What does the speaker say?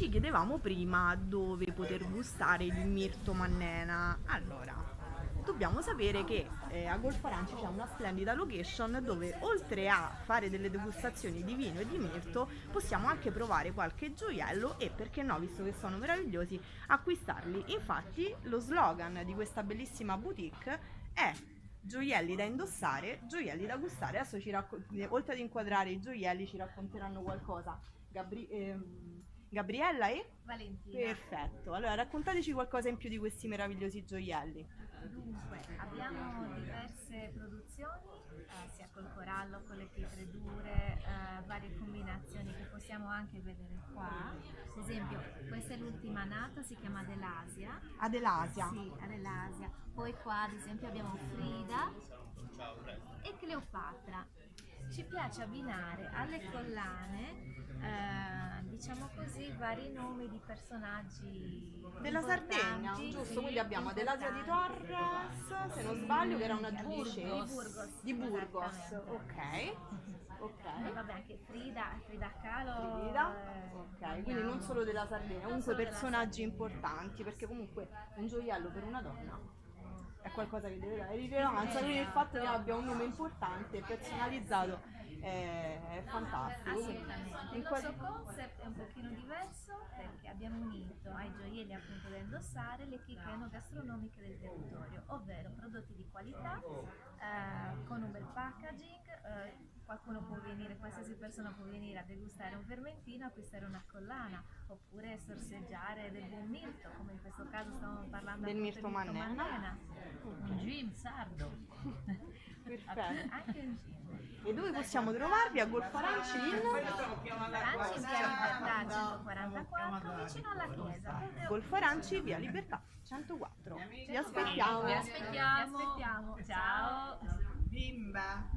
Ci chiedevamo prima dove poter gustare il mirto mannena. Allora, dobbiamo sapere che a Golfo Aranci c'è una splendida location dove oltre a fare delle degustazioni di vino e di mirto possiamo anche provare qualche gioiello e, perché no, visto che sono meravigliosi, acquistarli. Infatti lo slogan di questa bellissima boutique è gioielli da indossare, gioielli da gustare. Adesso oltre ad inquadrare i gioielli ci racconteranno qualcosa Gabriella e Valentina. perfetto. Allora, raccontateci qualcosa in più di questi meravigliosi gioielli. Dunque, abbiamo diverse produzioni, sia col corallo, con le pietre dure, varie combinazioni che possiamo anche vedere qua. Ad esempio, questa è l'ultima nata, si chiama Adelasia. Adelasia. Sì, Adelasia. Poi qua, ad esempio, abbiamo Frida e Cleopatra. Ci piace abbinare alle collane, diciamo così, vari nomi di personaggi Della Sardegna, importanti, giusto? sì, Quindi abbiamo Adelasia di Torres, se non sbaglio, che era una giudice di Burgos. esattamente. Ok, ok. Vabbè, anche Frida Kahlo. Frida, ok, quindi non solo della Sardegna, Non comunque solo della personaggi Sardegna. importanti, perché comunque un gioiello per una donna è qualcosa che deve dare rilevanza, quindi il fatto che abbia un nome importante e personalizzato è fantastico. Assolutamente. Il nostro concept è un pochino diverso perché abbiamo unito ai gioielli appunto da indossare le chicche enogastronomiche del territorio, ovvero prodotti di qualità con un bel packaging. Qualcuno può venire, qualsiasi persona può venire a degustare un vermentino, acquistare una collana oppure sorseggiare del buon mirto, come in questo caso stiamo parlando Del appunto mirto di mannena. Un gin sardo. Perfetto. anche un gin. E dove possiamo trovarvi? A Golfo Aranci in Aranci in via Libertà 144 vicino alla chiesa. Golfo Aranci, via Libertà 104. Vi aspettiamo. Vi aspettiamo. Ciao. Bimba.